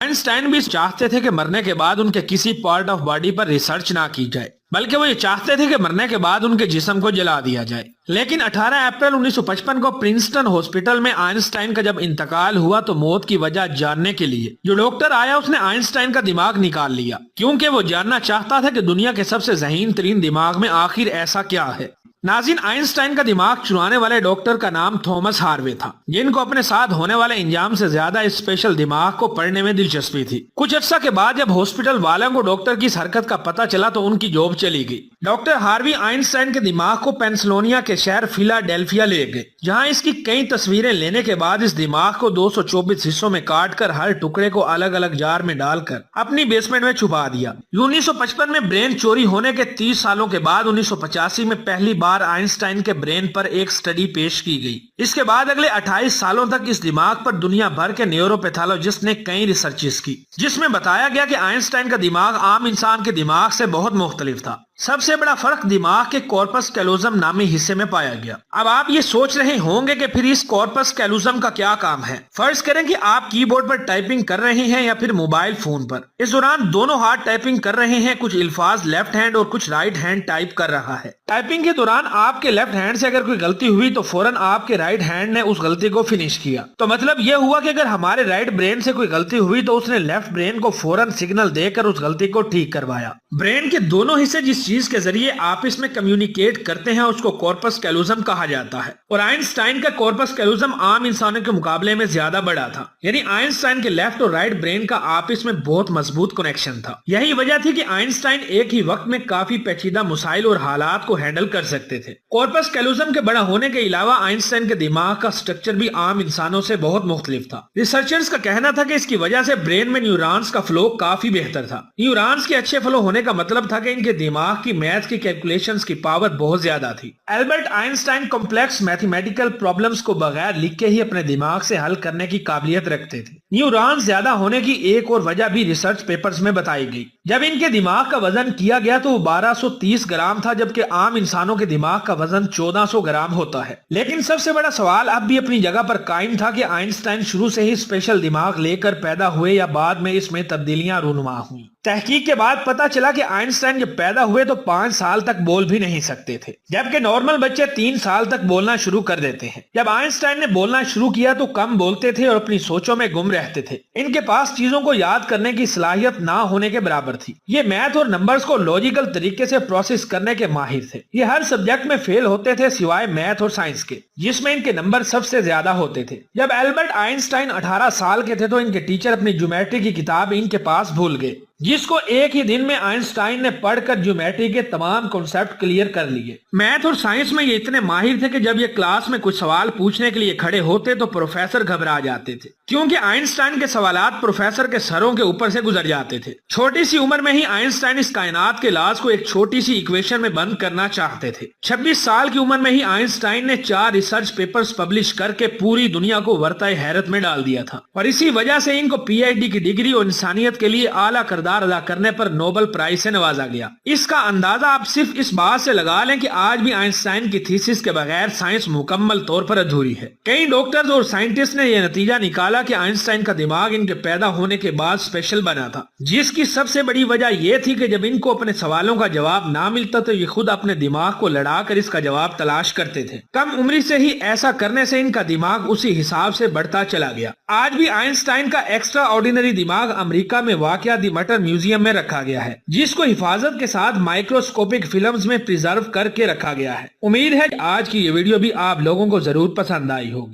Einstein بھی چاہتے تھے کہ مرنے کے بعد ان کے کسی part of body per research نہ کی جائے، بلکہ وہ یہ چاہتے تھے کہ مرنے کے بعد ان کے جسم کو جلا دیا جائے۔ لیکن 18 اپریل 1955 کو پرنسٹن ہاسپٹل میں آئنسٹائن کا جب انتقال ہوا تو موت کی وجہ جاننے کے لیے جو ڈاکٹر آیا اس نے آئنسٹائن کا دماغ نکال لیا، کیونکہ وہ جاننا چاہتا تھا کہ دنیا کے سب سے ذہین ترین دماغ میں آخر ایسا کیا ہے۔ ناظرین، آئنسٹائن کا دماغ چرانے والے ڈاکٹر کا نام تھامس ہاروے تھا، جن کو اپنے ساتھ ہونے والے انجام سے زیادہ اسپیشل دماغ کو پڑھنے میں دلچسپی تھی۔ کچھ عرصہ کے بعد جب ہاسپٹل والوں کو ڈاکٹر کی اس حرکت کا پتہ چلا تو ان کی جاب چلی گئی۔ ڈاکٹر ہاروے آئنسٹائن کے دماغ کو پینسلوانیا کے شہر فیلاڈیلفیا لے گئے، جہاں اس کی کئی تصویریں لینے کے بعد اس دماغ کو 224 حصوں میں کاٹ کر ہر ٹکڑے کو الگ الگ جار میں ڈال کر اپنی بیسمنٹ میں چھپا دیا۔ 1955 میں برین چوری ہونے کے 30 سالوں کے بعد 1985 میں پہلی بار آئنسٹائن کے برین پر ایک سٹڈی پیش کی گئی۔ اس کے بعد اگلے 28 سالوں تک اس دماغ پر دنیا بھر کے نیوروپیتھولوجسٹ نے کئی ریسرچز کی، جس میں بتایا گیا کہ آئنسٹائن کا دماغ عام انسان کے دماغ سے بہت مختلف تھا۔ سب سے بڑا فرق دماغ کے کارپس کیلوزم نامی حصے میں پایا گیا۔ اب آپ یہ سوچ رہے ہوں گے کہ پھر اس کارپس کیلوزم کا کیا کام ہے۔ فرض کریں کہ آپ کی بورڈ پر ٹائپنگ کر رہے ہیں یا پھر موبائل فون پر، اس دوران دونوں ہاتھ ٹائپنگ کر رہے ہیں، کچھ الفاظ لیفٹ ہینڈ اور کچھ رائٹ ہینڈ ٹائپ کر رہا ہے۔ ٹائپنگ کے دوران آپ کے لیفٹ ہینڈ سے اگر کوئی غلطی ہوئی تو فوراً آپ کے رائٹ ہینڈ نے اس غلطی کو فنش کیا۔ تو مطلب یہ ہوا کہ اگر ہمارے رائٹ برین سے کوئی غلطی ہوئی تو اس نے لیفٹ برین کو فوراً سگنل دے کر اس غلطی کو ٹھیک کروایا۔ برین کے دونوں حصے جس چیز کے ذریعے آپس میں کمیونیکیٹ کرتے ہیں اس کو کارپس کیلوزم کہا جاتا ہے، اور آئنسٹائن کا کارپس کیلوزم عام انسانوں کے مقابلے میں زیادہ بڑا تھا، یعنی آئنسٹائن کے لیفٹ اور رائٹ برین کا آپس میں بہت مضبوط کنیکشن تھا۔ یہی وجہ تھی کہ آئنسٹائن ایک ہی وقت میں کافی پیچیدہ مسائل اور حالات کو ہینڈل کر سکتے تھے۔ کارپس کیلوزم کے بڑا ہونے کے علاوہ آئنسٹائن کے دماغ کا سٹرکچر بھی عام انسانوں سے بہت مختلف تھا۔ ریسرچرز کا کہنا تھا کہ اس کی وجہ سے برین میں نیورونز کا فلو کافی بہتر تھا۔ نیورونز کے اچھے فلو ہونے کا مطلب تھا کہ ان کے دماغ کی میتھ کی کیلکولیشنز کی پاور بہت زیادہ تھی۔ Albert Einstein complex mathematical problems کو بغیر لکھے ہی اپنے دماغ سے حل کرنے کی قابلیت رکھتے تھے۔ نیورونز زیادہ ہونے کی ایک اور وجہ بھی ریسرچ پیپرز میں بتائی گئی۔ جب ان کے دماغ کا وزن کیا گیا تو وہ 1230 گرام تھا، جبکہ عام انسانوں کے دماغ کا وزن 1400 گرام ہوتا ہے۔ لیکن سب سے بڑا سوال اب بھی اپنی جگہ پر قائم تھا کہ آئنسٹائن شروع سے ہی اسپیشل دماغ لے کر پیدا ہوئے یا بعد میں اس میں تبدیلیاں رونما ہوئیں۔ تحقیق کے بعد پتا چلا کہ آئنسٹائن جب پیدا ہوئے تو 5 سال تک بول بھی نہیں سکتے تھے، جبکہ نارمل بچے 3 سال تک بولنا شروع کر دیتے ہیں۔ جب آئنسٹائن نے بولنا شروع کیا تو کم بولتے تھے اور اپنی سوچوں میں گم رہتے تھے۔ ان کے پاس چیزوں کو یاد کرنے کی صلاحیت نہ ہونے کے برابر تھی۔ یہ میتھ اور نمبرز کو لاجیکل طریقے سے پروسیس کرنے کے ماہر تھے۔ یہ ہر سبجیکٹ میں فیل ہوتے تھے سوائے میتھ اور سائنس کے، جس میں ان کے نمبر سب سے زیادہ ہوتے تھے۔ جب البرٹ آئنسٹائن 18 سال کے تھے تو ان کے ٹیچر اپنی جیومیٹری کی کتاب ان کے پاس بھول گئے، جس کو ایک ہی دن میں آئنسٹائن نے پڑھ کر جیومیٹری کے تمام کنسپٹ کلیئر کر لیے۔ میتھ اور سائنس میں یہ اتنے ماہر تھے کہ جب یہ کلاس میں کچھ سوال پوچھنے کے لیے کھڑے ہوتے تو پروفیسر گھبرا جاتے تھے، کیونکہ آئنسٹائن کے سوالات پروفیسر کے سروں کے اوپر سے گزر جاتے تھے۔ چھوٹی سی عمر میں ہی آئنسٹائن اس کائنات کے لاز کو ایک چھوٹی سی ایکویشن میں بند کرنا چاہتے تھے۔ 26 سال کی عمر میں ہی آئنسٹائن نے 4 ریسرچ پیپرز پبلش کر کے پوری دنیا کو ورطۂ حیرت میں ڈال دیا تھا، اور اسی وجہ سے ان کو پی ایچ ڈی کی ڈگری اور انسانیت کے لیے اعلیٰ کردار ادا کرنے پر نوبل پرائز سے نوازا گیا۔ اس کا اندازہ آپ صرف اس بات سے لگا لیں کہ آج بھی آئنسٹائن کی تھیسس کے بغیر سائنس مکمل طور پر ادھوری ہے۔ کئی ڈاکٹرز اور سائنٹسٹ نے یہ نتیجہ نکالا کہ آئنسٹائن کا دماغ ان کے پیدا ہونے کے بعد اسپیشل بنا تھا، جس کی سب سے بڑی وجہ یہ تھی کہ جب ان کو اپنے سوالوں کا جواب نہ ملتا تو یہ خود اپنے دماغ کو لڑا کر اس کا جواب تلاش کرتے تھے۔ کم عمری سے ہی ایسا کرنے سے ان کا دماغ اسی حساب سے بڑھتا چلا گیا۔ آج بھی آئنسٹائن کا ایکسٹرا آرڈینری دماغ امریکہ میں واقع دی مٹر میوزیم میں رکھا گیا ہے، جس کو حفاظت کے ساتھ مائکروسکوپک فلمز میں پریزرو کر کے رکھا گیا ہے۔ امید ہے کہ آج کی یہ ویڈیو بھی آپ لوگوں کو ضرور پسند آئی ہوگی۔